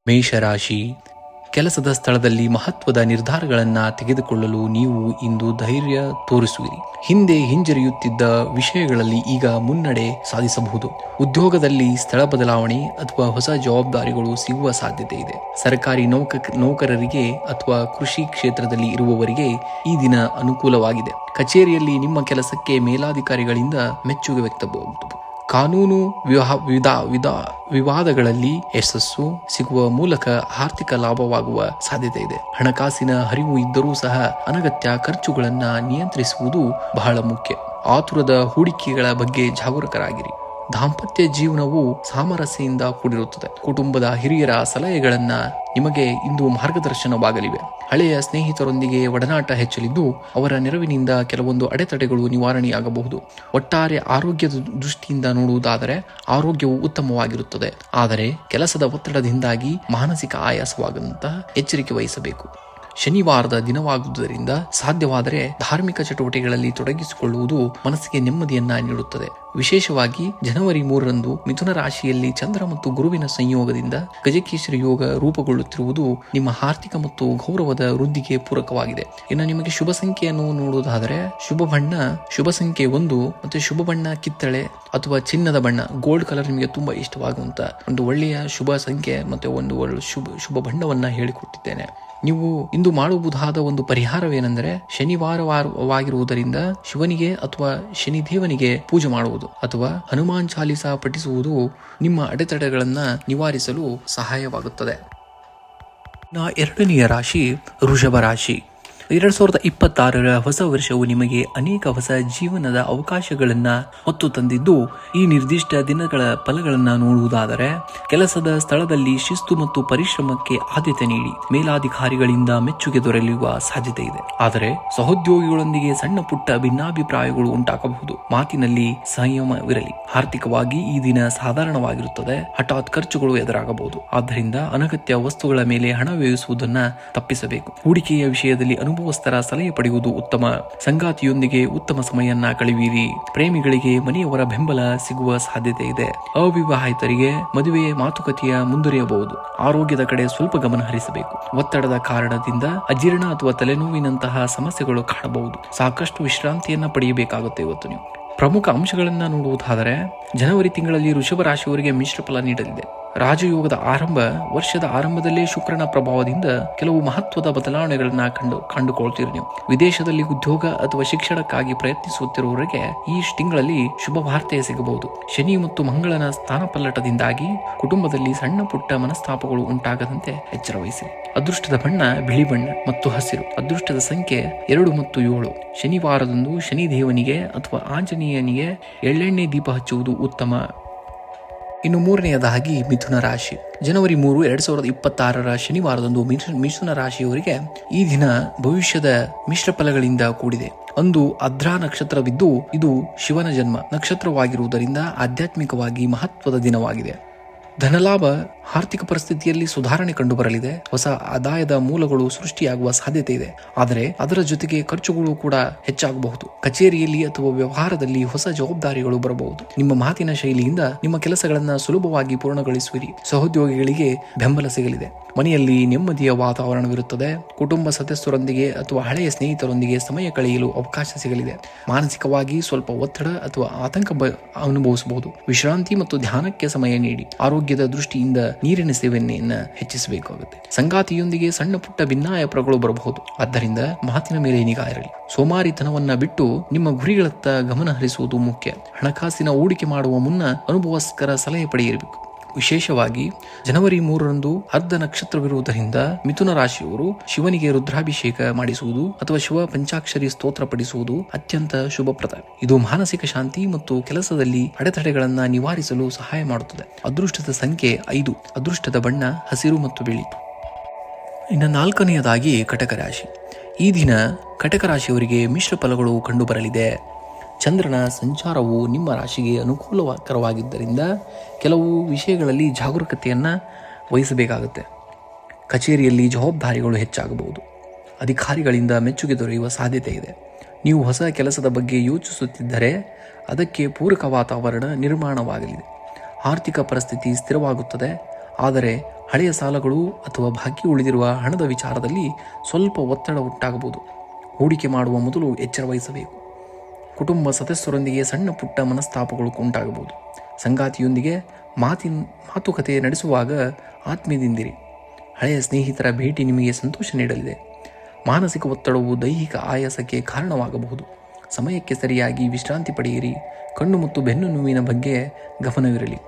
ಮೇಷರಾಶಿ, ಕೆಲಸದ ಸ್ಥಳದಲ್ಲಿ ಮಹತ್ವದ ನಿರ್ಧಾರಗಳನ್ನು ತೆಗೆದುಕೊಳ್ಳಲು ನೀವು ಇಂದು ಧೈರ್ಯ ತೋರಿಸುವಿರಿ. ಹಿಂದೆ ಹಿಂಜರಿಯುತ್ತಿದ್ದ ವಿಷಯಗಳಲ್ಲಿ ಈಗ ಮುನ್ನಡೆ ಸಾಧಿಸಬಹುದು. ಉದ್ಯೋಗದಲ್ಲಿ ಸ್ಥಳ ಬದಲಾವಣೆ ಅಥವಾ ಹೊಸ ಜವಾಬ್ದಾರಿಗಳು ಸಿಗುವ ಸಾಧ್ಯತೆ ಇದೆ. ಸರ್ಕಾರಿ ನೌಕರರಿಗೆ ಅಥವಾ ಕೃಷಿ ಕ್ಷೇತ್ರದಲ್ಲಿ ಇರುವವರಿಗೆ ಈ ದಿನ ಅನುಕೂಲವಾಗಿದೆ. ಕಚೇರಿಯಲ್ಲಿ ನಿಮ್ಮ ಕೆಲಸಕ್ಕೆ ಮೇಲಾಧಿಕಾರಿಗಳಿಂದ ಮೆಚ್ಚುಗೆ ವ್ಯಕ್ತವಾಗುತ್ತದೆ. ಕಾನೂನು ವಿವಾದಗಳಲ್ಲಿ ಯಶಸ್ಸು ಸಿಗುವ ಮೂಲಕ ಆರ್ಥಿಕ ಲಾಭವಾಗುವ ಸಾಧ್ಯತೆ ಇದೆ. ಹಣಕಾಸಿನ ಹರಿವು ಇದ್ದರೂ ಸಹ ಅನಗತ್ಯ ಖರ್ಚುಗಳನ್ನು ನಿಯಂತ್ರಿಸುವುದು ಬಹಳ ಮುಖ್ಯ. ಆತುರದ ಹೂಡಿಕೆಗಳ ಬಗ್ಗೆ ಜಾಗರೂಕರಾಗಿರಿ. ದಾಂಪತ್ಯ ಜೀವನವು ಸಾಮರಸ್ಯದಿಂದ ಕೂಡಿರುತ್ತದೆ. ಕುಟುಂಬದ ಹಿರಿಯರ ಸಲಹೆಗಳನ್ನ ನಿಮಗೆ ಇಂದು ಮಾರ್ಗದರ್ಶನವಾಗಲಿವೆ. ಹಳೆಯ ಸ್ನೇಹಿತರೊಂದಿಗೆ ಒಡನಾಟ ಹೆಚ್ಚಲಿದ್ದು ಅವರ ನೆರವಿನಿಂದ ಕೆಲವೊಂದು ಅಡೆತಡೆಗಳು ನಿವಾರಣೆಯಾಗಬಹುದು. ಒಟ್ಟಾರೆ ಆರೋಗ್ಯದ ದೃಷ್ಟಿಯಿಂದ ನೋಡುವುದಾದರೆ ಆರೋಗ್ಯವು ಉತ್ತಮವಾಗಿರುತ್ತದೆ. ಆದರೆ ಕೆಲಸದ ಒತ್ತಡದಿಂದಾಗಿ ಮಾನಸಿಕ ಆಯಾಸವಾಗದಂತಹ ಎಚ್ಚರಿಕೆ ವಹಿಸಬೇಕು. ಶನಿವಾರದ ದಿನವಾಗುವುದರಿಂದ ಸಾಧ್ಯವಾದರೆ ಧಾರ್ಮಿಕ ಚಟುವಟಿಕೆಗಳಲ್ಲಿ ತೊಡಗಿಸಿಕೊಳ್ಳುವುದು ಮನಸ್ಸಿಗೆ ನೆಮ್ಮದಿಯನ್ನ ನೀಡುತ್ತದೆ. ವಿಶೇಷವಾಗಿ ಜನವರಿ 3ರಂದು ಮಿಥುನ ರಾಶಿಯಲ್ಲಿ ಚಂದ್ರ ಮತ್ತು ಗುರುವಿನ ಸಂಯೋಗದಿಂದ ಗಜಕೇಸರಿ ಯೋಗ ರೂಪುಗೊಳ್ಳುತ್ತಿರುವುದು ನಿಮ್ಮ ಆರ್ಥಿಕ ಮತ್ತು ಗೌರವದ ವೃದ್ಧಿಗೆ ಪೂರಕವಾಗಿದೆ. ಇನ್ನು ನಿಮಗೆ ಶುಭ ಸಂಖ್ಯೆಯನ್ನು ನೋಡುವುದಾದರೆ ಶುಭ ಸಂಖ್ಯೆ 1 ಮತ್ತು ಶುಭ ಬಣ್ಣ ಕಿತ್ತಳೆ ಅಥವಾ ಚಿನ್ನದ ಬಣ್ಣ, ಗೋಲ್ಡ್ ಕಲರ್ ನಿಮಗೆ ತುಂಬಾ ಇಷ್ಟವಾಗುವಂತ ಒಂದು ಒಳ್ಳೆಯ ಶುಭ ಸಂಖ್ಯೆ ಮತ್ತು ಒಂದು ಒಳ್ಳೆ ಶುಭ ಬಣ್ಣವನ್ನ ಹೇಳಿಕೊಟ್ಟಿದ್ದೇನೆ. ನೀವು ಇಂದು ಮಾಡಬಹುದಾದ ಒಂದು ಪರಿಹಾರವೇನೆಂದರೆ ಶನಿವಾರವಾಗಿರುವುದರಿಂದ ಶಿವನಿಗೆ ಅಥವಾ ಶನಿದೇವನಿಗೆ ಪೂಜೆ ಮಾಡುವುದು ಅಥವಾ ಹನುಮಾನ್ ಚಾಲಿಸಾ ಪಠಿಸುವುದು ನಿಮ್ಮ ಅಡೆತಡೆಗಳನ್ನು ನಿವಾರಿಸಲು ಸಹಾಯವಾಗುತ್ತದೆ. 2ನೆಯ ರಾಶಿ ವೃಷಭ ರಾಶಿ. 2026ರ ಹೊಸ ವರ್ಷವು ನಿಮಗೆ ಅನೇಕ ಹೊಸ ಜೀವನದ ಅವಕಾಶಗಳನ್ನ ಹೊತ್ತು ತಂದಿದ್ದು, ಈ ನಿರ್ದಿಷ್ಟ ದಿನಗಳ ಫಲಗಳನ್ನ ನೋಡುವುದಾದರೆ ಕೆಲಸದ ಸ್ಥಳದಲ್ಲಿ ಶಿಸ್ತು ಮತ್ತು ಪರಿಶ್ರಮಕ್ಕೆ ಆದ್ಯತೆ ನೀಡಿ ಮೇಲಾಧಿಕಾರಿಗಳಿಂದ ಮೆಚ್ಚುಗೆ ದೊರೆಯುವ ಸಾಧ್ಯತೆ ಇದೆ. ಆದರೆ ಸಹೋದ್ಯೋಗಿಗಳೊಂದಿಗೆ ಸಣ್ಣ ಪುಟ್ಟ ಭಿನ್ನಾಭಿಪ್ರಾಯಗಳು ಉಂಟಾಗಬಹುದು. ಮಾತಿನಲ್ಲಿ ಸಂಯಮವಿರಲಿ. ಆರ್ಥಿಕವಾಗಿ ಈ ದಿನ ಸಾಧಾರಣವಾಗಿರುತ್ತದೆ. ಹಠಾತ್ ಖರ್ಚುಗಳು ಎದುರಾಗಬಹುದು. ಆದ್ದರಿಂದ ಅನಗತ್ಯ ವಸ್ತುಗಳ ಮೇಲೆ ಹಣ ವ್ಯಯಿಸುವುದನ್ನ ತಪ್ಪಿಸಬೇಕು. ಹೂಡಿಕೆಯ ವಿಷಯದಲ್ಲಿ ಅನುಭವಸ್ಥರ ಸಲಹೆ ಪಡೆಯುವುದು ಉತ್ತಮ. ಸಂಗಾತಿಯೊಂದಿಗೆ ಉತ್ತಮ ಸಮಯನ್ನ ಕಳೆಯುವಿರಿ. ಪ್ರೇಮಿಗಳಿಗೆ ಮನೆಯವರ ಬೆಂಬಲ ಸಿಗುವ ಸಾಧ್ಯತೆ ಇದೆ. ಅವಿವಾಹಿತರಿಗೆ ಮದುವೆ ಮಾತುಕತೆಯ ಮುಂದುವರಿಯಬಹುದು. ಆರೋಗ್ಯದ ಕಡೆ ಸ್ವಲ್ಪ ಗಮನ ಹರಿಸಬೇಕು. ಒತ್ತಡದ ಕಾರಣದಿಂದ ಅಜೀರ್ಣ ಅಥವಾ ತಲೆನೋವಿನಂತಹ ಸಮಸ್ಯೆಗಳು ಕಾಣಬಹುದು. ಸಾಕಷ್ಟು ವಿಶ್ರಾಂತಿಯನ್ನ ಪಡೆಯಬೇಕಾಗುತ್ತೆ ಇವತ್ತು ನೀವು. ಪ್ರಮುಖ ಅಂಶಗಳನ್ನ ನೋಡುವುದಾದರೆ ಜನವರಿ ತಿಂಗಳಲ್ಲಿ ವೃಷಭ ರಾಶಿಯವರಿಗೆ ಮಿಶ್ರ ಫಲ ನೀಡಲಿದೆ. ರಾಜಯೋಗದ ವರ್ಷದ ಆರಂಭದಲ್ಲೇ ಶುಕ್ರನ ಪ್ರಭಾವದಿಂದ ಕೆಲವು ಮಹತ್ವದ ಬದಲಾವಣೆಗಳನ್ನ ಕಂಡುಕೊಳ್ತೀರಿ ನೀವು. ವಿದೇಶದಲ್ಲಿ ಉದ್ಯೋಗ ಅಥವಾ ಶಿಕ್ಷಣಕ್ಕಾಗಿ ಪ್ರಯತ್ನಿಸುತ್ತಿರುವವರಿಗೆ ಈ ತಿಂಗಳಲ್ಲಿ ಶುಭ ವಾರ್ತೆ ಸಿಗಬಹುದು. ಶನಿ ಮತ್ತು ಮಂಗಳನ ಸ್ಥಾನಪಲ್ಲಟದಿಂದಾಗಿ ಕುಟುಂಬದಲ್ಲಿ ಸಣ್ಣ ಪುಟ್ಟ ಮನಸ್ತಾಪಗಳು ಉಂಟಾಗದಂತೆ ಎಚ್ಚರ ವಹಿಸಿ. ಅದೃಷ್ಟದ ಬಣ್ಣ ಬಿಳಿ ಬಣ್ಣ ಮತ್ತು ಹಸಿರು. ಅದೃಷ್ಟದ ಸಂಖ್ಯೆ 2 ಮತ್ತು 7. ಶನಿವಾರದಂದು ಶನಿದೇವನಿಗೆ ಅಥವಾ ಆಂಜನೇಯನಿಗೆ ಎಳ್ಳೆಣ್ಣೆ ದೀಪ ಹಚ್ಚುವುದು ಉತ್ತಮ. ಇನ್ನು 3ನೇಯದಾಗಿ ಮಿಥುನ ರಾಶಿ. ಜನವರಿ 3, 2026ರ ಶನಿವಾರದಂದು ಮಿಥುನ ರಾಶಿಯವರಿಗೆ ಈ ದಿನ ಭವಿಷ್ಯದ ಮಿಶ್ರ ಫಲಗಳಿಂದ ಕೂಡಿದೆ. ಅಂದು ಅದ್ರಾ ನಕ್ಷತ್ರವಿದ್ದು ಇದು ಶಿವನ ಜನ್ಮ ನಕ್ಷತ್ರವಾಗಿರುವುದರಿಂದ ಆಧ್ಯಾತ್ಮಿಕವಾಗಿ ಮಹತ್ವದ ದಿನವಾಗಿದೆ. ಧನಲಾಭ, ಆರ್ಥಿಕ ಪರಿಸ್ಥಿತಿಯಲ್ಲಿ ಸುಧಾರಣೆ ಕಂಡುಬರಲಿದೆ. ಹೊಸ ಆದಾಯದ ಮೂಲಗಳು ಸೃಷ್ಟಿಯಾಗುವ ಸಾಧ್ಯತೆ ಇದೆ. ಆದರೆ ಅದರ ಜೊತೆಗೆ ಖರ್ಚುಗಳು ಕೂಡ ಹೆಚ್ಚಾಗಬಹುದು. ಕಚೇರಿಯಲ್ಲಿ ಅಥವಾ ವ್ಯವಹಾರದಲ್ಲಿ ಹೊಸ ಜವಾಬ್ದಾರಿಗಳು ಬರಬಹುದು. ನಿಮ್ಮ ಮಾತಿನ ಶೈಲಿಯಿಂದ ನಿಮ್ಮ ಕೆಲಸಗಳನ್ನ ಸುಲಭವಾಗಿ ಪೂರ್ಣಗೊಳಿಸುವಿರಿ. ಸಹೋದ್ಯೋಗಿಗಳಿಗೆ ಬೆಂಬಲ ಸಿಗಲಿದೆ. ಮನೆಯಲ್ಲಿ ನೆಮ್ಮದಿಯ ವಾತಾವರಣವಿರುತ್ತದೆ. ಕುಟುಂಬ ಸದಸ್ಯರೊಂದಿಗೆ ಅಥವಾ ಹಳೆಯ ಸ್ನೇಹಿತರೊಂದಿಗೆ ಸಮಯ ಕಳೆಯಲು ಅವಕಾಶ ಸಿಗಲಿದೆ. ಮಾನಸಿಕವಾಗಿ ಸ್ವಲ್ಪ ಒತ್ತಡ ಅಥವಾ ಆತಂಕ ಅನುಭವಿಸಬಹುದು. ವಿಶ್ರಾಂತಿ ಮತ್ತು ಧ್ಯಾನಕ್ಕೆ ಸಮಯ ನೀಡಿ. ಆರೋಗ್ಯದ ದೃಷ್ಟಿಯಿಂದ ನೀರಿನ ಸೇವನೆಯನ್ನ ಹೆಚ್ಚಿಸಬೇಕಾಗುತ್ತೆ. ಸಂಗಾತಿಯೊಂದಿಗೆ ಸಣ್ಣ ಪುಟ್ಟ ಭಿನ್ನಾಭಿಪ್ರಾಯಗಳು ಬರಬಹುದು. ಆದ್ದರಿಂದ ಮಾತಿನ ಮೇಲೆ ನಿಗಾ ಇರಲಿ. ಸೋಮಾರಿತನವನ್ನ ಬಿಟ್ಟು ನಿಮ್ಮ ಗುರಿಗಳತ್ತ ಗಮನ ಹರಿಸುವುದು ಮುಖ್ಯ. ಹಣಕಾಸಿನ ಹೂಡಿಕೆ ಮಾಡುವ ಮುನ್ನ ಅನುಭವಸ್ಕರ ಸಲಹೆ ಪಡೆಯಿರಬೇಕು. ವಿಶೇಷವಾಗಿ ಜನವರಿ 3ರಂದು ಅರ್ಧ ನಕ್ಷತ್ರವಿರುವುದರಿಂದ ಮಿಥುನ ರಾಶಿಯವರು ಶಿವನಿಗೆ ರುದ್ರಾಭಿಷೇಕ ಮಾಡಿಸುವುದು ಅಥವಾ ಶಿವ ಪಂಚಾಕ್ಷರಿ ಸ್ತೋತ್ರ ಪಡಿಸುವುದು ಅತ್ಯಂತ ಶುಭಪ್ರದ. ಇದು ಮಾನಸಿಕ ಶಾಂತಿ ಮತ್ತು ಕೆಲಸದಲ್ಲಿ ಅಡೆತಡೆಗಳನ್ನ ನಿವಾರಿಸಲು ಸಹಾಯ ಮಾಡುತ್ತದೆ. ಅದೃಷ್ಟದ ಸಂಖ್ಯೆ 5. ಅದೃಷ್ಟದ ಬಣ್ಣ ಹಸಿರು ಮತ್ತು ಬಿಳಿ. ಇನ್ನು 4ನೇಯದಾಗಿ ಕಟಕ ರಾಶಿ. ಈ ದಿನ ಕಟಕ ರಾಶಿಯವರಿಗೆ ಮಿಶ್ರ ಫಲಗಳು ಕಂಡುಬರಲಿದೆ. ಚಂದ್ರನ ಸಂಚಾರವು ನಿಮ್ಮ ರಾಶಿಗೆ ಅನುಕೂಲಕರವಾಗಿದ್ದರಿಂದ ಕೆಲವು ವಿಷಯಗಳಲ್ಲಿ ಜಾಗರೂಕತೆಯನ್ನು ವಹಿಸಬೇಕಾಗುತ್ತೆ. ಕಚೇರಿಯಲ್ಲಿ ಜವಾಬ್ದಾರಿಗಳು ಹೆಚ್ಚಾಗಬಹುದು. ಅಧಿಕಾರಿಗಳಿಂದ ಮೆಚ್ಚುಗೆ ದೊರೆಯುವ ಸಾಧ್ಯತೆ ಇದೆ. ನೀವು ಹೊಸ ಕೆಲಸದ ಬಗ್ಗೆ ಯೋಚಿಸುತ್ತಿದ್ದರೆ ಅದಕ್ಕೆ ಪೂರಕ ವಾತಾವರಣ ನಿರ್ಮಾಣವಾಗಲಿದೆ. ಆರ್ಥಿಕ ಪರಿಸ್ಥಿತಿ ಸ್ಥಿರವಾಗುತ್ತದೆ. ಆದರೆ ಹಳೆಯ ಸಾಲಗಳು ಅಥವಾ ಬಾಕಿ ಉಳಿದಿರುವ ಹಣದ ವಿಚಾರದಲ್ಲಿ ಸ್ವಲ್ಪ ಒತ್ತಡ ಉಂಟಾಗಬಹುದು. ಹೂಡಿಕೆ ಮಾಡುವ ಮೊದಲು ಎಚ್ಚರ ವಹಿಸಬೇಕು. ಕುಟುಂಬ ಸದಸ್ಯರೊಂದಿಗೆ ಸಣ್ಣ ಪುಟ್ಟ ಮನಸ್ತಾಪಗಳು ಉಂಟಾಗಬಹುದು. ಸಂಗಾತಿಯೊಂದಿಗೆ ಮಾತುಕತೆ ನಡೆಸುವಾಗ ಆತ್ಮೀಯದಿಂದಿರಿ. ಹಳೆಯ ಸ್ನೇಹಿತರ ಭೇಟಿ ನಿಮಗೆ ಸಂತೋಷ ನೀಡಲಿದೆ. ಮಾನಸಿಕ ಒತ್ತಡವು ದೈಹಿಕ ಆಯಾಸಕ್ಕೆ ಕಾರಣವಾಗಬಹುದು. ಸಮಯಕ್ಕೆ ಸರಿಯಾಗಿ ವಿಶ್ರಾಂತಿ ಪಡೆಯಿರಿ. ಕಣ್ಣು ಮತ್ತು ಬೆನ್ನು ನೋವಿನ ಬಗ್ಗೆ ಗಮನವಿರಲಿ.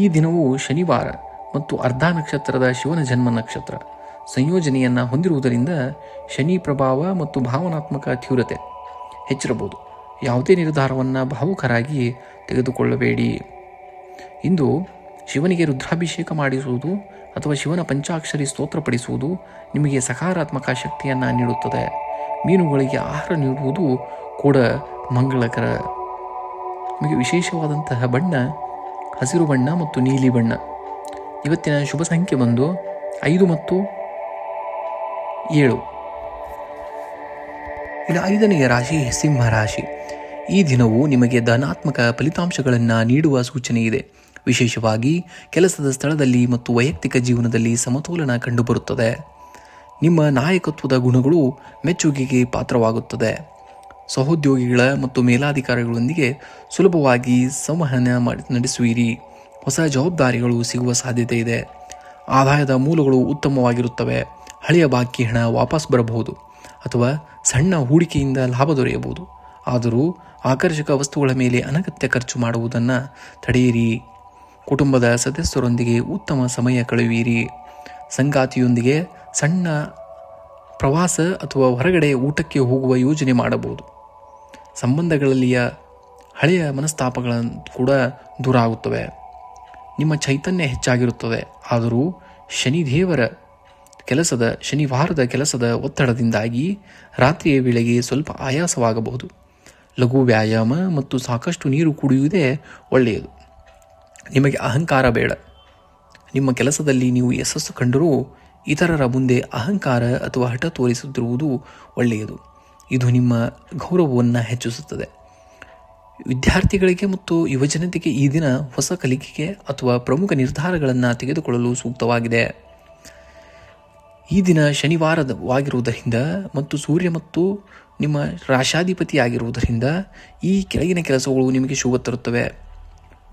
ಈ ದಿನವು ಶನಿವಾರ ಮತ್ತು ಅರ್ಧ ನಕ್ಷತ್ರದ ಶಿವನ ಜನ್ಮ ನಕ್ಷತ್ರ ಸಂಯೋಜನೆಯನ್ನು ಹೊಂದಿರುವುದರಿಂದ ಶನಿ ಪ್ರಭಾವ ಮತ್ತು ಭಾವನಾತ್ಮಕ ತೀವ್ರತೆ ಹೆಚ್ಚಿರಬಹುದು. ಯಾವುದೇ ನಿರ್ಧಾರವನ್ನು ಭಾವುಕರಾಗಿ ತೆಗೆದುಕೊಳ್ಳಬೇಡಿ. ಇಂದು ಶಿವನಿಗೆ ರುದ್ರಾಭಿಷೇಕ ಮಾಡಿಸುವುದು ಅಥವಾ ಶಿವನ ಪಂಚಾಕ್ಷರಿ ಸ್ತೋತ್ರ ಪಡಿಸುವುದು ನಿಮಗೆ ಸಕಾರಾತ್ಮಕ ಶಕ್ತಿಯನ್ನು ನೀಡುತ್ತದೆ. ಮೀನುಗಳಿಗೆ ಆಹಾರ ನೀಡುವುದು ಕೂಡ ಮಂಗಳಕರ. ನಿಮಗೆ ವಿಶೇಷವಾದಂತಹ ಬಣ್ಣ ಹಸಿರು ಬಣ್ಣ ಮತ್ತು ನೀಲಿ ಬಣ್ಣ. ಇವತ್ತಿನ ಶುಭ ಸಂಖ್ಯೆ ಬಂದು 5 ಮತ್ತು 7. ಇನ್ನು 5ನೆಯ ರಾಶಿ ಸಿಂಹ ರಾಶಿ. ಈ ದಿನವು ನಿಮಗೆ ಧನಾತ್ಮಕ ಫಲಿತಾಂಶಗಳನ್ನು ನೀಡುವ ಸೂಚನೆ ಇದೆ. ವಿಶೇಷವಾಗಿ ಕೆಲಸದ ಸ್ಥಳದಲ್ಲಿ ಮತ್ತು ವೈಯಕ್ತಿಕ ಜೀವನದಲ್ಲಿ ಸಮತೋಲನ ಕಂಡುಬರುತ್ತದೆ. ನಿಮ್ಮ ನಾಯಕತ್ವದ ಗುಣಗಳು ಮೆಚ್ಚುಗೆಗೆ ಪಾತ್ರವಾಗುತ್ತದೆ. ಸಹೋದ್ಯೋಗಿಗಳ ಮತ್ತು ಮೇಲಾಧಿಕಾರಿಗಳೊಂದಿಗೆ ಸುಲಭವಾಗಿ ಸಂವಹನ ನಡೆಸುವಿರಿ. ಹೊಸ ಜವಾಬ್ದಾರಿಗಳು ಸಿಗುವ ಸಾಧ್ಯತೆ ಇದೆ. ಆದಾಯದ ಮೂಲಗಳು ಉತ್ತಮವಾಗಿರುತ್ತವೆ. ಹಳೆಯ ಬಾಕಿ ಹಣ ವಾಪಸ್ ಬರಬಹುದು ಅಥವಾ ಸಣ್ಣ ಹೂಡಿಕೆಯಿಂದ ಲಾಭ ದೊರೆಯಬಹುದು. ಆದರೂ ಆಕರ್ಷಕ ವಸ್ತುಗಳ ಮೇಲೆ ಅನಗತ್ಯ ಖರ್ಚು ಮಾಡುವುದನ್ನು ತಡೆಯಿರಿ. ಕುಟುಂಬದ ಸದಸ್ಯರೊಂದಿಗೆ ಉತ್ತಮ ಸಮಯ ಕಳೆಯುವಿರಿ. ಸಂಗಾತಿಯೊಂದಿಗೆ ಸಣ್ಣ ಪ್ರವಾಸ ಅಥವಾ ಹೊರಗಡೆ ಊಟಕ್ಕೆ ಹೋಗುವ ಯೋಜನೆ ಮಾಡಬಹುದು. ಸಂಬಂಧಗಳಲ್ಲಿಯ ಹಳೆಯ ಮನಸ್ತಾಪಗಳನ್ನು ಕೂಡ ದೂರ ಆಗುತ್ತವೆ. ನಿಮ್ಮ ಚೈತನ್ಯ ಹೆಚ್ಚಾಗಿರುತ್ತದೆ. ಆದರೂ ಶನಿವಾರದ ಕೆಲಸದ ಒತ್ತಡದಿಂದಾಗಿ ರಾತ್ರಿಯ ವೇಳೆಗೆ ಸ್ವಲ್ಪ ಆಯಾಸವಾಗಬಹುದು. ಲಘು ವ್ಯಾಯಾಮ ಮತ್ತು ಸಾಕಷ್ಟು ನೀರು ಕುಡಿಯುವುದೇ ಒಳ್ಳೆಯದು. ನಿಮಗೆ ಅಹಂಕಾರ ಬೇಡ. ನಿಮ್ಮ ಕೆಲಸದಲ್ಲಿ ನೀವು ಯಶಸ್ಸು ಕಂಡರೂ ಇತರರ ಮುಂದೆ ಅಹಂಕಾರ ಅಥವಾ ಹಠ ತೋರಿಸುತ್ತಿರುವುದು ಒಳ್ಳೆಯದು. ಇದು ನಿಮ್ಮ ಗೌರವವನ್ನು ಹೆಚ್ಚಿಸುತ್ತದೆ. ವಿದ್ಯಾರ್ಥಿಗಳಿಗೆ ಮತ್ತು ಯುವಜನತೆಗೆ ಈ ದಿನ ಹೊಸ ಕಲಿಕೆಗೆ ಅಥವಾ ಪ್ರಮುಖ ನಿರ್ಧಾರಗಳನ್ನು ತೆಗೆದುಕೊಳ್ಳಲು ಸೂಕ್ತವಾಗಿದೆ. ಈ ದಿನ ಶನಿವಾರವಾಗಿರುವುದರಿಂದ ಮತ್ತು ಸೂರ್ಯ ಮತ್ತು ನಿಮ್ಮ ರಾಶಾಧಿಪತಿಯಾಗಿರುವುದರಿಂದ ಈ ಕೆಳಗಿನ ಕೆಲಸಗಳು ನಿಮಗೆ ಶುಭ ತರುತ್ತವೆ.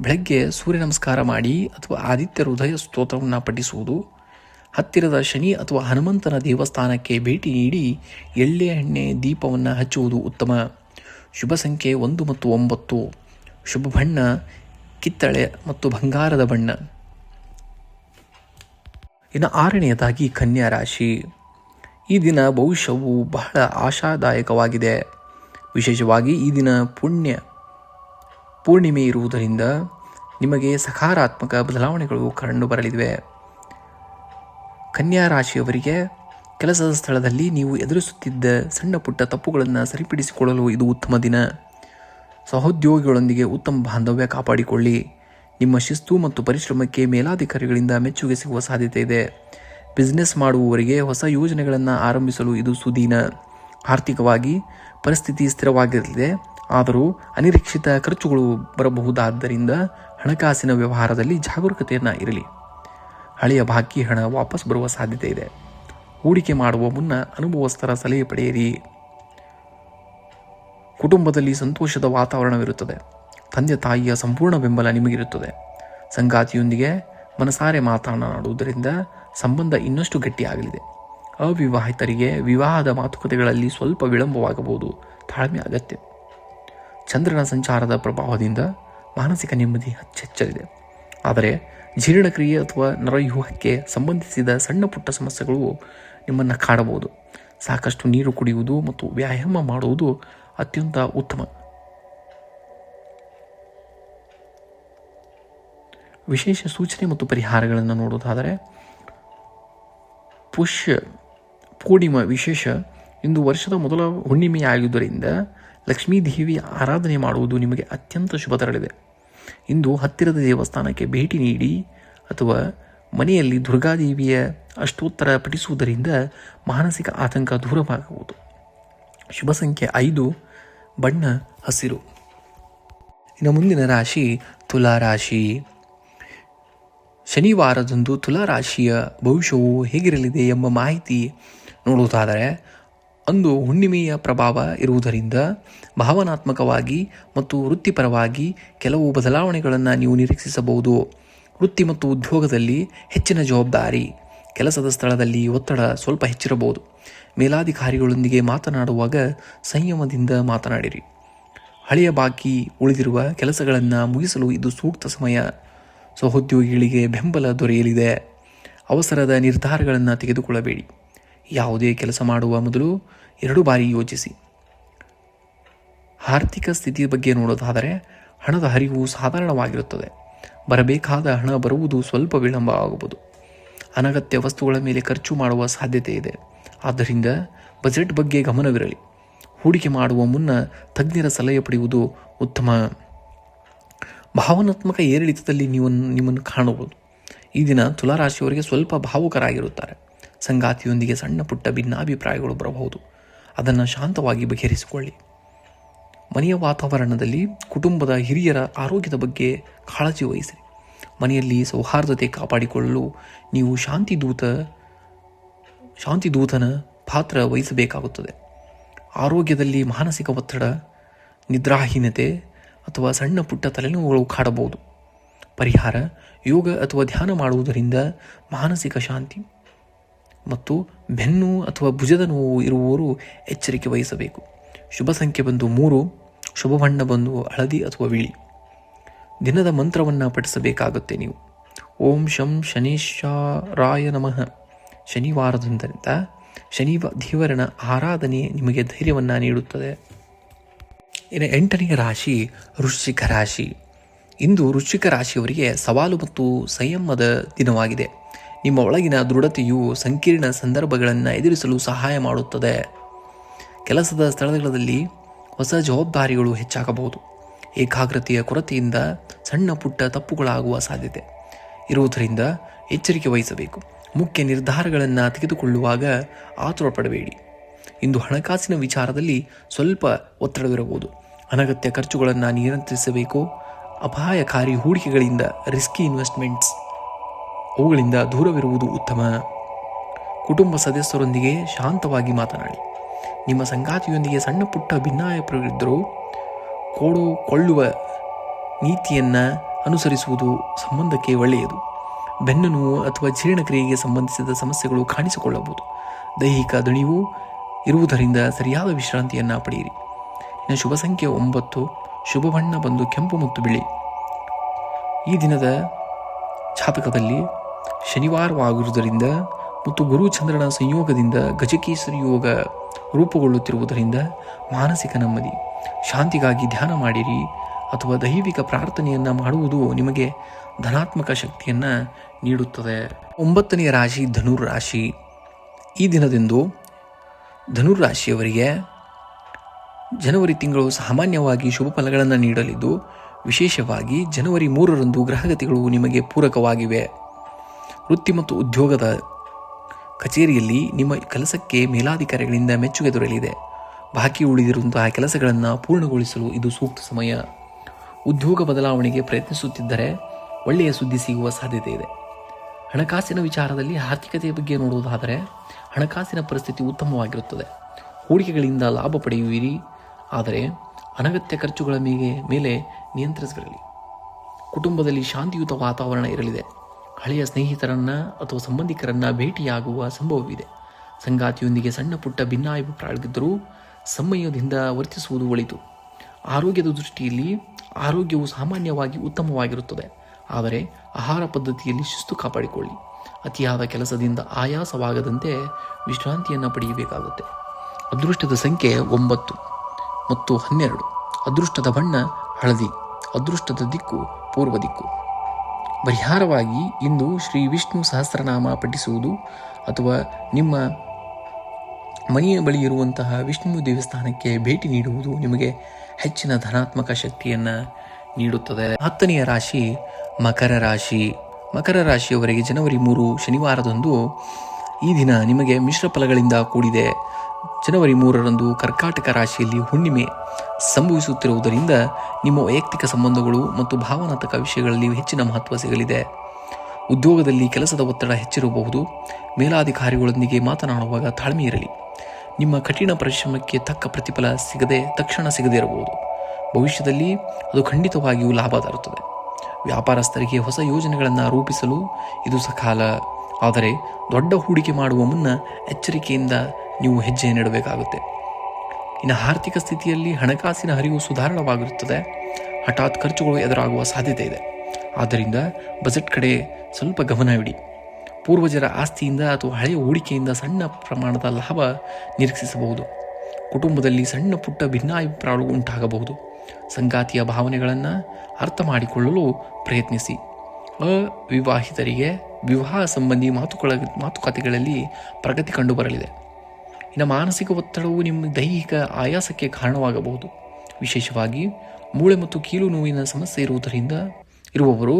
ಬೆಳಗ್ಗೆ ಸೂರ್ಯ ನಮಸ್ಕಾರ ಮಾಡಿ ಅಥವಾ ಆದಿತ್ಯ ಹೃದಯ ಸ್ತೋತ್ರವನ್ನು ಪಠಿಸುವುದು. ಹತ್ತಿರದ ಶನಿ ಅಥವಾ ಹನುಮಂತನ ದೇವಸ್ಥಾನಕ್ಕೆ ಭೇಟಿ ನೀಡಿ ಎಳ್ಳೆ ಎಣ್ಣೆ ದೀಪವನ್ನು ಹಚ್ಚುವುದು ಉತ್ತಮ. ಶುಭ ಸಂಖ್ಯೆ 1 ಮತ್ತು 9. ಶುಭ ಬಣ್ಣ ಕಿತ್ತಳೆ ಮತ್ತು ಬಂಗಾರದ ಬಣ್ಣ. ಇನ್ನು 6ನೇದಾಗಿ ಕನ್ಯಾ ರಾಶಿ. ಈ ದಿನ ಭವಿಷ್ಯವು ಬಹಳ ಆಶಾದಾಯಕವಾಗಿದೆ. ವಿಶೇಷವಾಗಿ ಈ ದಿನ ಪೂರ್ಣಿಮೆ ಇರುವುದರಿಂದ ನಿಮಗೆ ಸಕಾರಾತ್ಮಕ ಬದಲಾವಣೆಗಳು ಕಂಡುಬರಲಿವೆ. ಕನ್ಯಾ ರಾಶಿಯವರಿಗೆ ಕೆಲಸದ ಸ್ಥಳದಲ್ಲಿ ನೀವು ಎದುರಿಸುತ್ತಿದ್ದ ಸಣ್ಣ ಪುಟ್ಟ ತಪ್ಪುಗಳನ್ನು ಸರಿಪಡಿಸಿಕೊಳ್ಳಲು ಇದು ಉತ್ತಮ ದಿನ. ಸಹೋದ್ಯೋಗಿಗಳೊಂದಿಗೆ ಉತ್ತಮ ಬಾಂಧವ್ಯ ಕಾಪಾಡಿಕೊಳ್ಳಿ. ನಿಮ್ಮ ಶಿಸ್ತು ಮತ್ತು ಪರಿಶ್ರಮಕ್ಕೆ ಮೇಲಾಧಿಕಾರಿಗಳಿಂದ ಮೆಚ್ಚುಗೆ ಸಿಗುವ ಸಾಧ್ಯತೆ ಇದೆ. ಬಿಸ್ನೆಸ್ ಮಾಡುವವರಿಗೆ ಹೊಸ ಯೋಜನೆಗಳನ್ನು ಆರಂಭಿಸಲು ಇದು ಸುದಿನ. ಆರ್ಥಿಕವಾಗಿ ಪರಿಸ್ಥಿತಿ ಸ್ಥಿರವಾಗಿರಲಿದೆ. ಆದರೂ ಅನಿರೀಕ್ಷಿತ ಖರ್ಚುಗಳು ಬರಬಹುದಾದ್ದರಿಂದ ಹಣಕಾಸಿನ ವ್ಯವಹಾರದಲ್ಲಿ ಜಾಗರೂಕತೆಯನ್ನು ಇರಲಿ. ಹಳೆಯ ಬಾಕಿ ಹಣ ವಾಪಸ್ ಬರುವ ಸಾಧ್ಯತೆ ಇದೆ. ಹೂಡಿಕೆ ಮಾಡುವ ಮುನ್ನ ಅನುಭವಸ್ಥರ ಸಲಹೆ ಪಡೆಯಿರಿ. ಕುಟುಂಬದಲ್ಲಿ ಸಂತೋಷದ ವಾತಾವರಣವಿರುತ್ತದೆ. ತಂದೆ ತಾಯಿಯ ಸಂಪೂರ್ಣ ಬೆಂಬಲ ನಿಮಗಿರುತ್ತದೆ. ಸಂಗಾತಿಯೊಂದಿಗೆ ಮನಸಾರೆ ಮಾತನಾಡುವುದರಿಂದ ಸಂಬಂಧ ಇನ್ನಷ್ಟು ಗಟ್ಟಿಯಾಗಲಿದೆ. ಅವಿವಾಹಿತರಿಗೆ ವಿವಾಹದ ಮಾತುಕತೆಗಳಲ್ಲಿ ಸ್ವಲ್ಪ ವಿಳಂಬವಾಗಬಹುದು. ತಾಳ್ಮೆ ಅಗತ್ಯ. ಚಂದ್ರನ ಸಂಚಾರದ ಪ್ರಭಾವದಿಂದ ಮಾನಸಿಕ ನೆಮ್ಮದಿ ಹೆಚ್ಚಲಿದೆ. ಆದರೆ ಜೀರ್ಣಕ್ರಿಯೆ ಅಥವಾ ನರವ್ಯೂಹಕ್ಕೆ ಸಂಬಂಧಿಸಿದ ಸಣ್ಣ ಪುಟ್ಟ ಸಮಸ್ಯೆಗಳು ನಿಮ್ಮನ್ನು ಕಾಡಬಹುದು. ಸಾಕಷ್ಟು ನೀರು ಕುಡಿಯುವುದು ಮತ್ತು ವ್ಯಾಯಾಮ ಮಾಡುವುದು ಅತ್ಯಂತ ಉತ್ತಮ. ವಿಶೇಷ ಸೂಚನೆ ಮತ್ತು ಪರಿಹಾರಗಳನ್ನು ನೋಡುವುದಾದರೆ, ಪೂರ್ಣಿಮಾ ವಿಶೇಷ. ಇಂದು ವರ್ಷದ ಮೊದಲ ಹುಣ್ಣಿಮೆಯಾಗಿರುವುದರಿಂದ ಲಕ್ಷ್ಮೀ ದೇವಿಯ ಆರಾಧನೆ ಮಾಡುವುದು ನಿಮಗೆ ಅತ್ಯಂತ ಶುಭ ತರಲಿದೆ. ಇಂದು ಹತ್ತಿರದ ದೇವಸ್ಥಾನಕ್ಕೆ ಭೇಟಿ ನೀಡಿ ಅಥವಾ ಮನೆಯಲ್ಲಿ ದುರ್ಗಾದೇವಿಯ ಅಷ್ಟೋತ್ತರ ಪಠಿಸುವುದರಿಂದ ಮಾನಸಿಕ ಆತಂಕ ದೂರವಾಗಬಹುದು. ಶುಭ ಸಂಖ್ಯೆ 5. ಬಣ್ಣ ಹಸಿರು. ಇನ್ನು ಮುಂದಿನ ರಾಶಿ ತುಲಾ ರಾಶಿ. ಶನಿವಾರದಂದು ತುಲಾ ರಾಶಿಯ ಭವಿಷ್ಯವು ಹೇಗಿರಲಿದೆ ಎಂಬ ಮಾಹಿತಿ ನೋಡುವುದಾದರೆ, ಅಂದು ಹುಣ್ಣಿಮೆಯ ಪ್ರಭಾವ ಇರುವುದರಿಂದ ಭಾವನಾತ್ಮಕವಾಗಿ ಮತ್ತು ವೃತ್ತಿಪರವಾಗಿ ಕೆಲವು ಬದಲಾವಣೆಗಳನ್ನು ನೀವು ನಿರೀಕ್ಷಿಸಬಹುದು. ವೃತ್ತಿ ಮತ್ತು ಉದ್ಯೋಗದಲ್ಲಿ ಹೆಚ್ಚಿನ ಜವಾಬ್ದಾರಿ, ಕೆಲಸದ ಸ್ಥಳದಲ್ಲಿ ಒತ್ತಡ ಸ್ವಲ್ಪ ಹೆಚ್ಚಿರಬಹುದು. ಮೇಲಾಧಿಕಾರಿಗಳೊಂದಿಗೆ ಮಾತನಾಡುವಾಗ ಸಂಯಮದಿಂದ ಮಾತನಾಡಿರಿ. ಹಳೆಯ ಬಾಕಿ ಉಳಿದಿರುವ ಕೆಲಸಗಳನ್ನು ಮುಗಿಸಲು ಇದು ಸೂಕ್ತ ಸಮಯ. ಸಹೋದ್ಯೋಗಿಗಳಿಗೆ ಬೆಂಬಲ ದೊರೆಯಲಿದೆ. ಅವಸರದ ನಿರ್ಧಾರಗಳನ್ನು ತೆಗೆದುಕೊಳ್ಳಬೇಡಿ. ಯಾವುದೇ ಕೆಲಸ ಮಾಡುವ ಮೊದಲು 2 ಬಾರಿ ಯೋಚಿಸಿ. ಆರ್ಥಿಕ ಸ್ಥಿತಿ ಬಗ್ಗೆ ನೋಡೋದಾದರೆ, ಹಣದ ಹರಿವು ಸಾಧಾರಣವಾಗಿರುತ್ತದೆ. ಬರಬೇಕಾದ ಹಣ ಬರುವುದು ಸ್ವಲ್ಪ ವಿಳಂಬ ಆಗಬಹುದು. ಅನಗತ್ಯ ವಸ್ತುಗಳ ಮೇಲೆ ಖರ್ಚು ಮಾಡುವ ಸಾಧ್ಯತೆ ಇದೆ. ಆದ್ದರಿಂದ ಬಜೆಟ್ ಬಗ್ಗೆ ಗಮನವಿರಲಿ. ಹೂಡಿಕೆ ಮಾಡುವ ಮುನ್ನ ತಜ್ಞರ ಸಲಹೆ ಪಡೆಯುವುದು ಉತ್ತಮ. ಭಾವನಾತ್ಮಕ ಏರಿಳಿತದಲ್ಲಿ ನಿಮ್ಮನ್ನು ಕಾಣಬಹುದು. ಈ ದಿನ ತುಲಾರಾಶಿಯವರಿಗೆ ಸ್ವಲ್ಪ ಭಾವುಕರಾಗಿರುತ್ತಾರೆ. ಸಂಗಾತಿಯೊಂದಿಗೆ ಸಣ್ಣ ಪುಟ್ಟ ಭಿನ್ನಾಭಿಪ್ರಾಯಗಳು ಬರಬಹುದು. ಅದನ್ನು ಶಾಂತವಾಗಿ ಬಗೆಹರಿಸಿಕೊಳ್ಳಿ. ಮನೆಯ ವಾತಾವರಣದಲ್ಲಿ ಕುಟುಂಬದ ಹಿರಿಯರ ಆರೋಗ್ಯದ ಬಗ್ಗೆ ಕಾಳಜಿ ವಹಿಸಿರಿ. ಮನೆಯಲ್ಲಿ ಸೌಹಾರ್ದತೆ ಕಾಪಾಡಿಕೊಳ್ಳಲು ನೀವು ಶಾಂತಿದೂತನ ಪಾತ್ರ ವಹಿಸಬೇಕಾಗುತ್ತದೆ. ಆರೋಗ್ಯದಲ್ಲಿ ಮಾನಸಿಕ ಒತ್ತಡ, ನಿದ್ರಾಹೀನತೆ ಅಥವಾ ಸಣ್ಣ ಪುಟ್ಟ ತಲೆನೋವುಗಳು ಕಾಡಬಹುದು. ಪರಿಹಾರ: ಯೋಗ ಅಥವಾ ಧ್ಯಾನ ಮಾಡುವುದರಿಂದ ಮಾನಸಿಕ ಶಾಂತಿ. ಮತ್ತು ಬೆನ್ನು ಅಥವಾ ಭುಜದ ನೋವು ಇರುವವರು ಎಚ್ಚರಿಕೆ ವಹಿಸಬೇಕು. ಶುಭ ಸಂಖ್ಯೆ ಬಂದು 3. ಶುಭ ಬಣ್ಣ ಬಂದು ಹಳದಿ ಅಥವಾ ಬಿಳಿ. ದಿನದ ಮಂತ್ರವನ್ನು ಪಠಿಸಬೇಕಾಗುತ್ತೆ ನೀವು. ಓಂ ಶಂ ಶನೇಶ್ವರಾಯ ನಮಃ. ಶನಿವಾರದಿಂದ ಶನಿ ದೇವರನ ಆರಾಧನೆ ನಿಮಗೆ ಧೈರ್ಯವನ್ನು ನೀಡುತ್ತದೆ. ಇನ್ನು 8ನೇ ರಾಶಿ ವೃಶ್ಚಿಕ ರಾಶಿ. ಇಂದು ವೃಶ್ಚಿಕ ರಾಶಿಯವರಿಗೆ ಸವಾಲು ಮತ್ತು ಸಂಯಮದ ದಿನವಾಗಿದೆ. ನಿಮ್ಮ ಒಳಗಿನ ದೃಢತೆಯು ಸಂಕೀರ್ಣ ಸಂದರ್ಭಗಳನ್ನು ಎದುರಿಸಲು ಸಹಾಯ ಮಾಡುತ್ತದೆ. ಕೆಲಸದ ಸ್ಥಳಗಳಲ್ಲಿ ಹೊಸ ಜವಾಬ್ದಾರಿಗಳು ಹೆಚ್ಚಾಗಬಹುದು. ಏಕಾಗ್ರತೆಯ ಕೊರತೆಯಿಂದ ಸಣ್ಣ ಪುಟ್ಟ ತಪ್ಪುಗಳಾಗುವ ಸಾಧ್ಯತೆ ಇರುವುದರಿಂದ ಎಚ್ಚರಿಕೆ ವಹಿಸಬೇಕು. ಮುಖ್ಯ ನಿರ್ಧಾರಗಳನ್ನು ತೆಗೆದುಕೊಳ್ಳುವಾಗ ಆತುರ ಪಡಬೇಡಿ. ಇಂದು ಹಣಕಾಸಿನ ವಿಚಾರದಲ್ಲಿ ಸ್ವಲ್ಪ ಒತ್ತಡವಿರಬಹುದು. ಅನಗತ್ಯ ಖರ್ಚುಗಳನ್ನು ನಿಯಂತ್ರಿಸಬೇಕು. ಅಪಾಯಕಾರಿ ಹೂಡಿಕೆಗಳಿಂದ, ರಿಸ್ಕಿ ಇನ್ವೆಸ್ಟ್ಮೆಂಟ್ಸ್, ಅವುಗಳಿಂದ ದೂರವಿರುವುದು ಉತ್ತಮ. ಕುಟುಂಬ ಸದಸ್ಯರೊಂದಿಗೆ ಶಾಂತವಾಗಿ ಮಾತನಾಡಿ. ನಿಮ್ಮ ಸಂಗಾತಿಯೊಂದಿಗೆ ಸಣ್ಣ ಪುಟ್ಟ ಭಿನ್ನಾಭಿಪ್ರಾಯಗಳಿದ್ದರೂ ಕೊಳ್ಳುವ ನೀತಿಯನ್ನು ಅನುಸರಿಸುವುದು ಸಂಬಂಧಕ್ಕೆ ಒಳ್ಳೆಯದು. ಬೆನ್ನು ನೋವು ಅಥವಾ ಜೀರ್ಣಕ್ರಿಯೆಗೆ ಸಂಬಂಧಿಸಿದ ಸಮಸ್ಯೆಗಳು ಕಾಣಿಸಿಕೊಳ್ಳಬಹುದು. ದೈಹಿಕ ದಣಿವು ಇರುವುದರಿಂದ ಸರಿಯಾದ ವಿಶ್ರಾಂತಿಯನ್ನು ಪಡೆಯಿರಿ. ಇನ್ನು ಶುಭ ಸಂಖ್ಯೆ 9. ಶುಭ ಬಣ್ಣ ಬಂದು ಕೆಂಪು ಮತ್ತು ಬಿಳಿ. ಈ ದಿನದ ಜಾತಕದಲ್ಲಿ ಶನಿವಾರವಾಗಿರುವುದರಿಂದ ಮತ್ತು ಗುರು ಚಂದ್ರನ ಸಂಯೋಗದಿಂದ ಗಜಕೇಸರಿ ಯೋಗ ರೂಪುಗೊಳ್ಳುತ್ತಿರುವುದರಿಂದ ಮಾನಸಿಕ ನೆಮ್ಮದಿ. ಶಾಂತಿಗಾಗಿ ಧ್ಯಾನ ಮಾಡಿರಿ ಅಥವಾ ದೈವಿಕ ಪ್ರಾರ್ಥನೆಯನ್ನು ಮಾಡುವುದು ನಿಮಗೆ ಧನಾತ್ಮಕ ಶಕ್ತಿಯನ್ನು ನೀಡುತ್ತದೆ. 9ನೇ ರಾಶಿ ಧನುರಾಶಿ. ಈ ದಿನದಂದು ಧನುರಾಶಿಯವರಿಗೆ ಜನವರಿ ತಿಂಗಳು ಸಾಮಾನ್ಯವಾಗಿ ಶುಭ ಫಲಗಳನ್ನು ನೀಡಲಿದ್ದು, ವಿಶೇಷವಾಗಿ ಜನವರಿ 3ರಂದು ಗ್ರಹಗತಿಗಳು ನಿಮಗೆ ಪೂರಕವಾಗಿವೆ. ವೃತ್ತಿ ಮತ್ತು ಉದ್ಯೋಗದ ಕಚೇರಿಯಲ್ಲಿ ನಿಮ್ಮ ಕೆಲಸಕ್ಕೆ ಮೇಲಾಧಿಕಾರಿಗಳಿಂದ ಮೆಚ್ಚುಗೆ ದೊರೆಯಲಿದೆ. ಬಾಕಿ ಉಳಿದಿರುವಂತಹ ಕೆಲಸಗಳನ್ನು ಪೂರ್ಣಗೊಳಿಸಲು ಇದು ಸೂಕ್ತ ಸಮಯ. ಉದ್ಯೋಗ ಬದಲಾವಣೆಗೆ ಪ್ರಯತ್ನಿಸುತ್ತಿದ್ದರೆ ಒಳ್ಳೆಯ ಸುದ್ದಿ ಸಿಗುವ ಸಾಧ್ಯತೆ ಇದೆ. ಹಣಕಾಸಿನ ವಿಚಾರದಲ್ಲಿ ಆರ್ಥಿಕತೆಯ ಬಗ್ಗೆ ನೋಡುವುದಾದರೆ ಹಣಕಾಸಿನ ಪರಿಸ್ಥಿತಿ ಉತ್ತಮವಾಗಿರುತ್ತದೆ. ಹೂಡಿಕೆಗಳಿಂದ ಲಾಭ ಪಡೆಯುವಿರಿ, ಆದರೆ ಅನಗತ್ಯ ಖರ್ಚುಗಳ ಮೇಲೆ ನಿಯಂತ್ರಿಸಲಿ. ಕುಟುಂಬದಲ್ಲಿ ಶಾಂತಿಯುತ ವಾತಾವರಣ ಇರಲಿದೆ. ಹಳೆಯ ಸ್ನೇಹಿತರನ್ನು ಅಥವಾ ಸಂಬಂಧಿಕರನ್ನು ಭೇಟಿಯಾಗುವ ಸಂಭವವಿದೆ. ಸಂಗಾತಿಯೊಂದಿಗೆ ಸಣ್ಣ ಪುಟ್ಟ ಭಿನ್ನಾಭಿಪ್ರಾಯಗಳಿದ್ದರೂ ಸಂಯಮದಿಂದ ವರ್ತಿಸುವುದು ಒಳಿತು. ಆರೋಗ್ಯದ ದೃಷ್ಟಿಯಲ್ಲಿ ಆರೋಗ್ಯವು ಸಾಮಾನ್ಯವಾಗಿ ಉತ್ತಮವಾಗಿರುತ್ತದೆ, ಆದರೆ ಆಹಾರ ಪದ್ಧತಿಯಲ್ಲಿ ಶಿಸ್ತು ಕಾಪಾಡಿಕೊಳ್ಳಿ. ಅತಿಯಾದ ಕೆಲಸದಿಂದ ಆಯಾಸವಾಗದಂತೆ ವಿಶ್ರಾಂತಿಯನ್ನು ಪಡೆಯಬೇಕಾಗುತ್ತೆ. ಅದೃಷ್ಟದ ಸಂಖ್ಯೆ 9 ಮತ್ತು 12. ಅದೃಷ್ಟದ ಬಣ್ಣ ಹಳದಿ. ಅದೃಷ್ಟದ ದಿಕ್ಕು ಪೂರ್ವ ದಿಕ್ಕು. ಪರಿಹಾರವಾಗಿ ಇಂದು ಶ್ರೀ ವಿಷ್ಣು ಸಹಸ್ರನಾಮ ಪಠಿಸುವುದು ಅಥವಾ ನಿಮ್ಮ ಮನೆಯ ಬಳಿ ಇರುವಂತಹ ವಿಷ್ಣು ದೇವಸ್ಥಾನಕ್ಕೆ ಭೇಟಿ ನೀಡುವುದು ನಿಮಗೆ ಹೆಚ್ಚಿನ ಧನಾತ್ಮಕ ಶಕ್ತಿಯನ್ನು ನೀಡುತ್ತದೆ. 10ನೇ ರಾಶಿ ಮಕರ ರಾಶಿ. ಮಕರ ರಾಶಿಯವರಿಗೆ ಜನವರಿ 3 ಶನಿವಾರದಂದು ಈ ದಿನ ನಿಮಗೆ ಮಿಶ್ರ ಫಲಗಳಿಂದ ಕೂಡಿದೆ. ಜನವರಿ 3ರಂದು ಕರ್ಕಾಟಕ ರಾಶಿಯಲ್ಲಿ ಹುಣ್ಣಿಮೆ ಸಂಭವಿಸುತ್ತಿರುವುದರಿಂದ ನಿಮ್ಮ ವೈಯಕ್ತಿಕ ಸಂಬಂಧಗಳು ಮತ್ತು ಭಾವನಾತ್ಮಕ ವಿಷಯಗಳಲ್ಲಿ ಹೆಚ್ಚಿನ ಮಹತ್ವ ಸಿಗಲಿದೆ. ಉದ್ಯೋಗದಲ್ಲಿ ಕೆಲಸದ ಒತ್ತಡ ಹೆಚ್ಚಿರಬಹುದು. ಮೇಲಾಧಿಕಾರಿಗಳೊಂದಿಗೆ ಮಾತನಾಡುವಾಗ ತಾಳ್ಮೆ ಇರಲಿ. ನಿಮ್ಮ ಕಠಿಣ ಪರಿಶ್ರಮಕ್ಕೆ ತಕ್ಕ ಪ್ರತಿಫಲ ತಕ್ಷಣ ಸಿಗದೇ ಇರಬಹುದು. ಭವಿಷ್ಯದಲ್ಲಿ ಅದು ಖಂಡಿತವಾಗಿಯೂ ಲಾಭ ತರುತ್ತದೆ. ವ್ಯಾಪಾರಸ್ಥರಿಗೆ ಹೊಸ ಯೋಜನೆಗಳನ್ನು ರೂಪಿಸಲು ಇದು ಸಕಾಲ. ಆದರೆ ದೊಡ್ಡ ಹೂಡಿಕೆ ಮಾಡುವ ಮುನ್ನ ಎಚ್ಚರಿಕೆಯಿಂದ ನೀವು ಹೆಜ್ಜೆ ನೀಡಬೇಕಾಗುತ್ತೆ. ಇನ್ನು ಆರ್ಥಿಕ ಸ್ಥಿತಿಯಲ್ಲಿ ಹಣಕಾಸಿನ ಹರಿವು ಸುಧಾರಣವಾಗಿರುತ್ತದೆ. ಹಠಾತ್ ಖರ್ಚುಗಳು ಎದುರಾಗುವ ಸಾಧ್ಯತೆ ಇದೆ. ಆದ್ದರಿಂದ ಬಜೆಟ್ ಕಡೆ ಸ್ವಲ್ಪ ಗಮನವಿಡಿ. ಪೂರ್ವಜರ ಆಸ್ತಿಯಿಂದ ಅಥವಾ ಹಳೆಯ ಹೂಡಿಕೆಯಿಂದ ಸಣ್ಣ ಪ್ರಮಾಣದ ಲಾಭ ನಿರೀಕ್ಷಿಸಬಹುದು. ಕುಟುಂಬದಲ್ಲಿ ಸಣ್ಣ ಪುಟ್ಟ ಭಿನ್ನಾಭಿಪ್ರಾಯಗಳು ಉಂಟಾಗಬಹುದು. ಸಂಗಾತಿಯ ಭಾವನೆಗಳನ್ನು ಅರ್ಥ ಮಾಡಿಕೊಳ್ಳಲು ಪ್ರಯತ್ನಿಸಿ. ಅವಿವಾಹಿತರಿಗೆ ವಿವಾಹ ಸಂಬಂಧಿ ಮಾತುಕತೆಗಳಲ್ಲಿ ಪ್ರಗತಿ ಕಂಡುಬರಲಿದೆ. ಇನ್ನು ಮಾನಸಿಕ ಒತ್ತಡವು ನಿಮ್ಮ ದೈಹಿಕ ಆಯಾಸಕ್ಕೆ ಕಾರಣವಾಗಬಹುದು. ವಿಶೇಷವಾಗಿ ಮೂಳೆ ಮತ್ತು ಕೀಲು ನೋವಿನ ಸಮಸ್ಯೆ ಇರುವವರು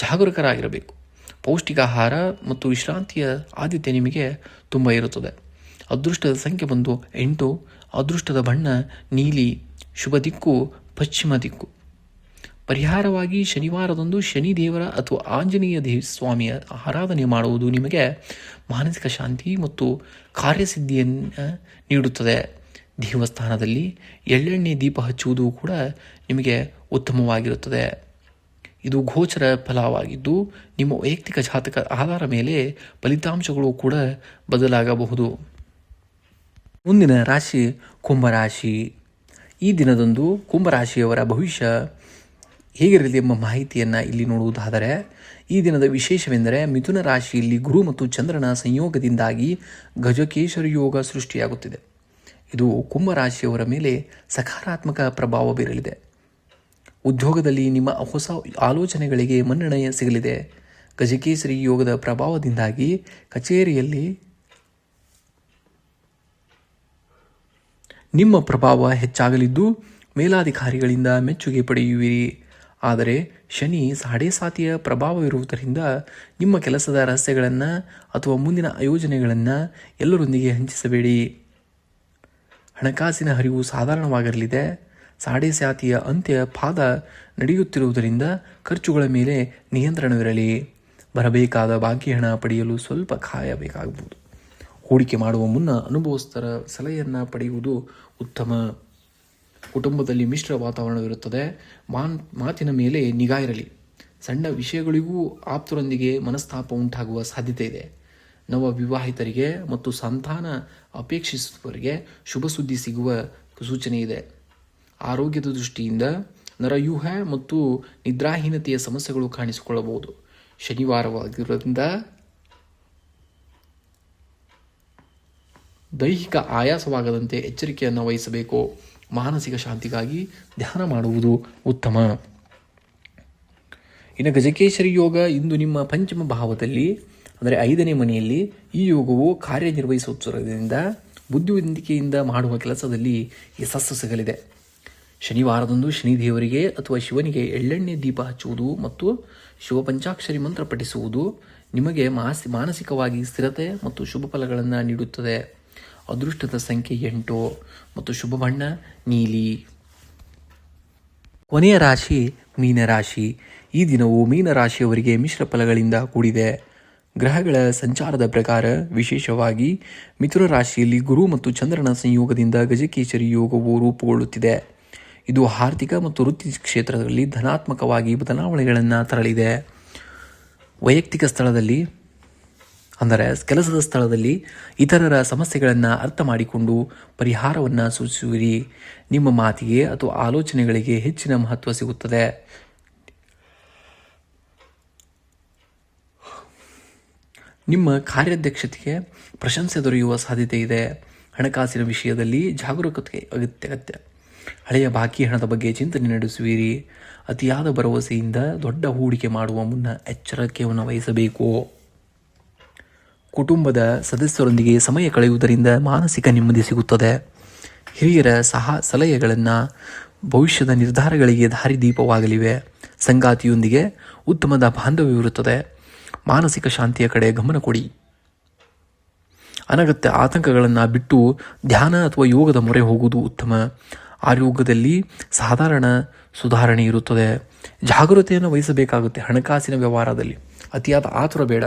ಜಾಗರೂಕರಾಗಿರಬೇಕು. ಪೌಷ್ಟಿಕ ಆಹಾರ ಮತ್ತು ವಿಶ್ರಾಂತಿಯ ಆದ್ಯತೆ ನಿಮಗೆ ತುಂಬ ಇರುತ್ತದೆ. ಅದೃಷ್ಟದ ಸಂಖ್ಯೆ ಬಂದು 8. ಅದೃಷ್ಟದ ಬಣ್ಣ ನೀಲಿ. ಶುಭ ದಿಕ್ಕು ಪಶ್ಚಿಮ ದಿಕ್ಕು. ಪರಿಹಾರವಾಗಿ ಶನಿವಾರದಂದು ಶನಿದೇವರ ಅಥವಾ ಆಂಜನೇಯ ಸ್ವಾಮಿಯ ಆರಾಧನೆ ಮಾಡುವುದು ನಿಮಗೆ ಮಾನಸಿಕ ಶಾಂತಿ ಮತ್ತು ಕಾರ್ಯಸಿದ್ಧಿಯನ್ನು ನೀಡುತ್ತದೆ. ದೇವಸ್ಥಾನದಲ್ಲಿ ಎಳ್ಳೆಣ್ಣೆ ದೀಪ ಹಚ್ಚುವುದು ಕೂಡ ನಿಮಗೆ ಉತ್ತಮವಾಗಿರುತ್ತದೆ. ಇದು ಗೋಚರ ಫಲವಾಗಿದ್ದು ನಿಮ್ಮ ವೈಯಕ್ತಿಕ ಜಾತಕ ಆಧಾರ ಮೇಲೆ ಫಲಿತಾಂಶಗಳು ಕೂಡ ಬದಲಾಗಬಹುದು. ಮುಂದಿನ ರಾಶಿ ಕುಂಭರಾಶಿ. ಈ ದಿನದಂದು ಕುಂಭರಾಶಿಯವರ ಭವಿಷ್ಯ ಹೇಗಿರಲಿ ಎಂಬ ಮಾಹಿತಿಯನ್ನು ಇಲ್ಲಿ ನೋಡುವುದಾದರೆ, ಈ ದಿನದ ವಿಶೇಷವೆಂದರೆ ಮಿಥುನ ರಾಶಿಯಲ್ಲಿ ಗುರು ಮತ್ತು ಚಂದ್ರನ ಸಂಯೋಗದಿಂದಾಗಿ ಗಜಕೇಶರಿ ಯೋಗ ಸೃಷ್ಟಿಯಾಗುತ್ತಿದೆ. ಇದು ಕುಂಭರಾಶಿಯವರ ಮೇಲೆ ಸಕಾರಾತ್ಮಕ ಪ್ರಭಾವ ಬೀರಲಿದೆ. ಉದ್ಯೋಗದಲ್ಲಿ ನಿಮ್ಮ ಹೊಸ ಆಲೋಚನೆಗಳಿಗೆ ಮನ್ನಣೆ ಸಿಗಲಿದೆ. ಗಜಕೇಸರಿ ಯೋಗದ ಪ್ರಭಾವದಿಂದಾಗಿ ಕಚೇರಿಯಲ್ಲಿ ನಿಮ್ಮ ಪ್ರಭಾವ ಹೆಚ್ಚಾಗಲಿದ್ದು ಮೇಲಾಧಿಕಾರಿಗಳಿಂದ ಮೆಚ್ಚುಗೆ ಪಡೆಯುವಿರಿ. ಆದರೆ ಶನಿ ಸಾಡೆಸಾತಿಯ ಪ್ರಭಾವವಿರುವುದರಿಂದ ನಿಮ್ಮ ಕೆಲಸದ ರಹಸ್ಯಗಳನ್ನು ಅಥವಾ ಮುಂದಿನ ಯೋಜನೆಗಳನ್ನು ಎಲ್ಲರೊಂದಿಗೆ ಹಂಚಿಸಬೇಡಿ. ಹಣಕಾಸಿನ ಹರಿವು ಸಾಧಾರಣವಾಗಿರಲಿದೆ. ಸಾಡೆಸಾತಿಯ ಅಂತ್ಯ ಪಾದ ನಡೆಯುತ್ತಿರುವುದರಿಂದ ಖರ್ಚುಗಳ ಮೇಲೆ ನಿಯಂತ್ರಣವಿರಲಿ. ಬರಬೇಕಾದ ಬಾಕಿ ಹಣ ಪಡೆಯಲು ಸ್ವಲ್ಪ ಕಾಯಬೇಕಾಗಬಹುದು. ಹೂಡಿಕೆ ಮಾಡುವ ಮುನ್ನ ಅನುಭವಸ್ಥರ ಸಲಹೆಯನ್ನು ಪಡೆಯುವುದು ಉತ್ತಮ. ಕುಟುಂಬದಲ್ಲಿ ಮಿಶ್ರ ವಾತಾವರಣವಿರುತ್ತದೆ. ಮಾತಿನ ಮೇಲೆ ನಿಗಾ ಇರಲಿ. ಸಣ್ಣ ವಿಷಯಗಳಿಗೂ ಆಪ್ತರೊಂದಿಗೆ ಮನಸ್ತಾಪ ಉಂಟಾಗುವ ಸಾಧ್ಯತೆ ಇದೆ. ನವ ವಿವಾಹಿತರಿಗೆ ಮತ್ತು ಸಂತಾನ ಅಪೇಕ್ಷಿಸುವವರಿಗೆ ಶುಭ ಸುದ್ದಿ ಸಿಗುವ ಸೂಚನೆ ಇದೆ. ಆರೋಗ್ಯದ ದೃಷ್ಟಿಯಿಂದ ನರವ್ಯೂಹ ಮತ್ತು ನಿದ್ರಾಹೀನತೆಯ ಸಮಸ್ಯೆಗಳು ಕಾಣಿಸಿಕೊಳ್ಳಬಹುದು. ಶನಿವಾರವಾಗಿರುವುದರಿಂದ ದೈಹಿಕ ಆಯಾಸವಾಗದಂತೆ ಎಚ್ಚರಿಕೆಯನ್ನು ವಹಿಸಬೇಕು. ಮಾನಸಿಕ ಶಾಂತಿಗಾಗಿ ಧ್ಯಾನ ಮಾಡುವುದು ಉತ್ತಮ. ಇನ್ನು ಗಜಕೇಶರಿ ಯೋಗ ಇಂದು ನಿಮ್ಮ ಪಂಚಮ ಭಾವದಲ್ಲಿ ಅಂದರೆ 5ನೇ ಮನೆಯಲ್ಲಿ ಈ ಯೋಗವು ಕಾರ್ಯನಿರ್ವಹಿಸುತ್ತಿರುವುದರಿಂದ ಬುದ್ಧಿವಂತಿಕೆಯಿಂದ ಮಾಡುವ ಕೆಲಸದಲ್ಲಿ ಯಶಸ್ಸು ಸಿಗಲಿದೆ. ಶನಿವಾರದಂದು ಶನಿದೇವರಿಗೆ ಅಥವಾ ಶಿವನಿಗೆ ಎಳ್ಳೆಣ್ಣೆ ದೀಪ ಹಚ್ಚುವುದು ಮತ್ತು ಶಿವ ಪಂಚಾಕ್ಷರಿ ಮಂತ್ರ ಪಠಿಸುವುದು ನಿಮಗೆ ಮಾನಸಿಕವಾಗಿ ಸ್ಥಿರತೆ ಮತ್ತು ಶುಭ ಫಲಗಳನ್ನು ನೀಡುತ್ತದೆ. ಅದೃಷ್ಟದ ಸಂಖ್ಯೆ 8 ಮತ್ತು ಶುಭ ಬಣ್ಣ ನೀಲಿ. ಕೊನೆಯ ರಾಶಿ ಮೀನರಾಶಿ. ಈ ದಿನವು ಮೀನರಾಶಿಯವರಿಗೆ ಮಿಶ್ರ ಫಲಗಳಿಂದ ಕೂಡಿದೆ. ಗ್ರಹಗಳ ಸಂಚಾರದ ಪ್ರಕಾರ ವಿಶೇಷವಾಗಿ ಮಿಥುನ ರಾಶಿಯಲ್ಲಿ ಗುರು ಮತ್ತು ಚಂದ್ರನ ಸಂಯೋಗದಿಂದ ಗಜಕೇಸರಿ ಯೋಗವು ರೂಪುಗೊಳ್ಳುತ್ತಿದೆ. ಇದು ಆರ್ಥಿಕ ಮತ್ತು ವೃತ್ತಿ ಕ್ಷೇತ್ರದಲ್ಲಿ ಧನಾತ್ಮಕವಾಗಿ ಬದಲಾವಣೆಗಳನ್ನು ತರಲಿದೆ. ವೈಯಕ್ತಿಕ ಸ್ಥಳದಲ್ಲಿ ಅಂದರೆ ಕೆಲಸದ ಸ್ಥಳದಲ್ಲಿ ಇತರರ ಸಮಸ್ಯೆಗಳನ್ನು ಅರ್ಥ ಮಾಡಿಕೊಂಡು ಪರಿಹಾರವನ್ನು ಸೂಚಿಸುವಿರಿ. ನಿಮ್ಮ ಮಾತಿಗೆ ಅಥವಾ ಆಲೋಚನೆಗಳಿಗೆ ಹೆಚ್ಚಿನ ಮಹತ್ವ ಸಿಗುತ್ತದೆ. ನಿಮ್ಮ ಕಾರ್ಯದಕ್ಷತೆಗೆ ಪ್ರಶಂಸೆ ದೊರೆಯುವ ಸಾಧ್ಯತೆ ಇದೆ. ಹಣಕಾಸಿನ ವಿಷಯದಲ್ಲಿ ಜಾಗರೂಕತೆ ಅಗತ್ಯ. ಹಳೆಯ ಬಾಕಿ ಹಣದ ಬಗ್ಗೆ ಚಿಂತನೆ ನಡೆಸುವಿರಿ. ಅತಿಯಾದ ಭರವಸೆಯಿಂದ ದೊಡ್ಡ ಹೂಡಿಕೆ ಮಾಡುವ ಮುನ್ನ ಎಚ್ಚರಿಕೆಯನ್ನು ವಹಿಸಬೇಕು. ಕುಟುಂಬದ ಸದಸ್ಯರೊಂದಿಗೆ ಸಮಯ ಕಳೆಯುವುದರಿಂದ ಮಾನಸಿಕ ನೆಮ್ಮದಿ ಸಿಗುತ್ತದೆ. ಹಿರಿಯರ ಸಲಹೆಗಳನ್ನು ಭವಿಷ್ಯದ ನಿರ್ಧಾರಗಳಿಗೆ ದಾರಿದೀಪವಾಗಲಿವೆ. ಸಂಗಾತಿಯೊಂದಿಗೆ ಉತ್ತಮದ ಬಾಂಧವ್ಯವಿರುತ್ತದೆ. ಮಾನಸಿಕ ಶಾಂತಿಯ ಕಡೆ ಗಮನ ಕೊಡಿ. ಅನಗತ್ಯ ಆತಂಕಗಳನ್ನು ಬಿಟ್ಟು ಧ್ಯಾನ ಅಥವಾ ಯೋಗದ ಮೊರೆ ಹೋಗುವುದು ಉತ್ತಮ. ಆರೋಗ್ಯದಲ್ಲಿ ಸಾಧಾರಣ ಸುಧಾರಣೆ ಇರುತ್ತದೆ. ಜಾಗೃತೆಯನ್ನು ವಹಿಸಬೇಕಾಗುತ್ತೆ ಹಣಕಾಸಿನ ವ್ಯವಹಾರದಲ್ಲಿ. ಅತಿಯಾದ ಆತುರ ಬೇಡ.